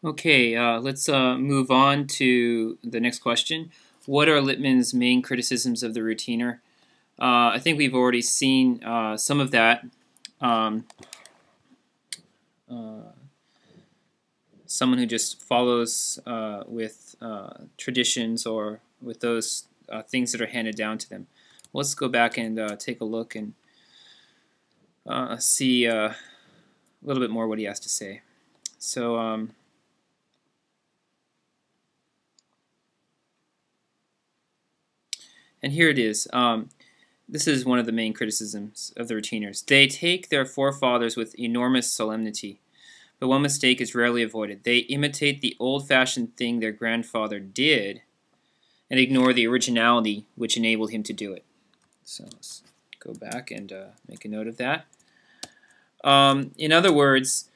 Okay, let's move on to the next question. What are Lippman's main criticisms of the routiner? I think we've already seen some of that. Um, uh, Someone who just follows with traditions or with those things that are handed down to them. Let's go back and take a look and see a little bit more what he has to say. So, and here it is. This is one of the main criticisms of the routiners. They take their forefathers with enormous solemnity, but one mistake is rarely avoided. They imitate the old-fashioned thing their grandfather did and ignore the originality which enabled him to do it. So let's go back and make a note of that. In other words,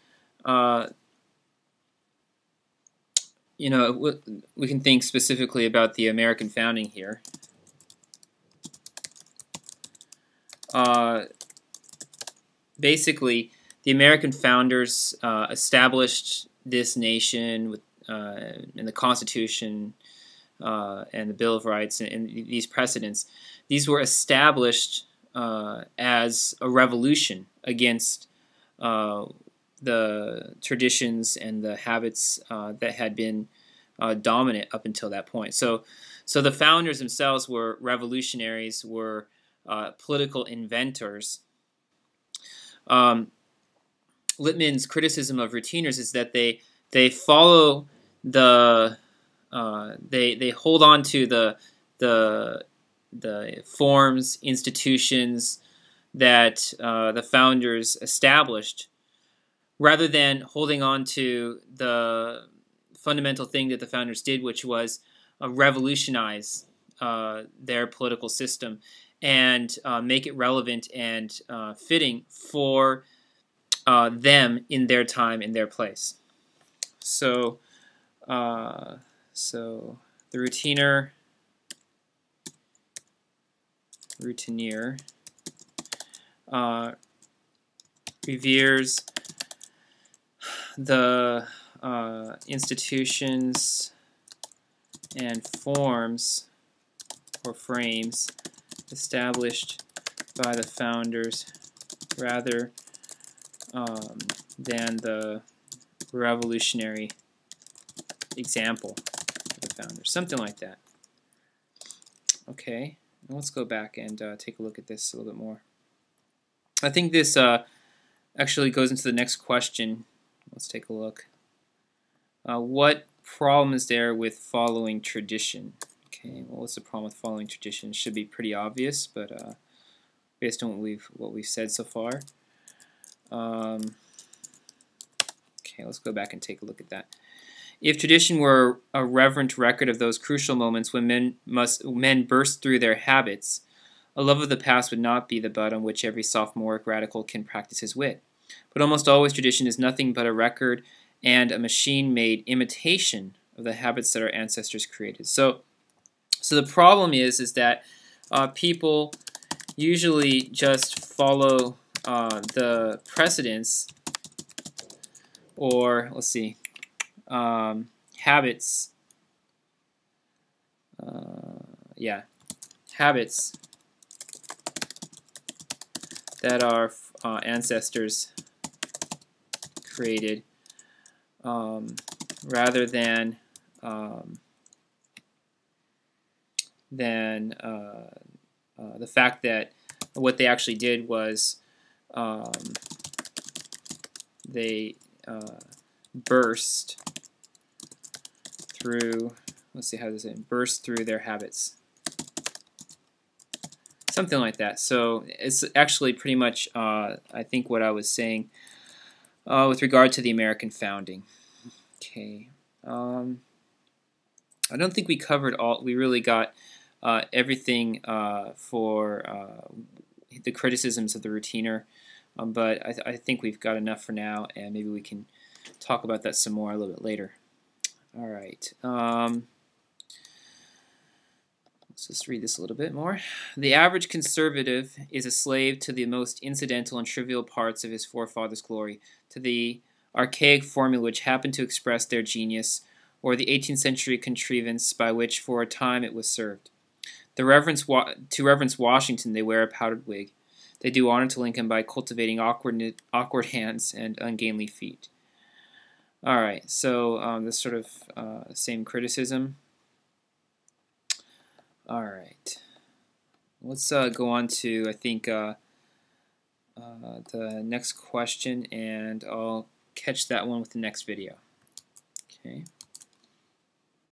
we can think specifically about the American founding here. Basically, the American founders established this nation with in the Constitution and the Bill of Rights and these precedents. These were established as a revolution against the traditions and the habits that had been dominant up until that point. So the founders themselves were revolutionaries, were political inventors. Lippman's criticism of routiners is that they follow the they hold on to the forms, institutions that the founders established, rather than holding on to the fundamental thing that the founders did, which was revolutionize their political system and make it relevant and fitting for them in their time, in their place. So, the routineer reveres the institutions and forms or frames established by the founders rather than the revolutionary example of the founders. Something like that. Okay, now let's go back and take a look at this a little bit more. I think this actually goes into the next question. Let's take a look. What problem is there with following tradition? Okay, well, what's the problem with following tradition? It should be pretty obvious, but based on what we've said so far. Okay, let's go back and take a look at that. If tradition were a reverent record of those crucial moments when men burst through their habits, a love of the past would not be the bud on which every sophomoric radical can practice his wit. But almost always tradition is nothing but a record and a machine-made imitation of the habits that our ancestors created. So the problem is that people usually just follow the precedents, or let's see, habits. Habits that our ancestors created, rather than the fact that what they actually did was they burst through, let's see how does it, burst through their habits. Something like that. So it's actually pretty much, I think, what I was saying with regard to the American founding. Okay. I don't think we covered all, we really got everything for the criticisms of the routiner, but I think we've got enough for now, and maybe we can talk about that some more a little bit later. All right. Let's just read this a little bit more. The average conservative is a slave to the most incidental and trivial parts of his forefathers' glory, to the archaic formula which happened to express their genius, or the 18th century contrivance by which for a time it was served. To reverence Washington, they wear a powdered wig. They do honor to Lincoln by cultivating awkward hands and ungainly feet. All right, so this sort of same criticism. All right, let's go on to, I think, the next question, and I'll catch that one with the next video. Okay.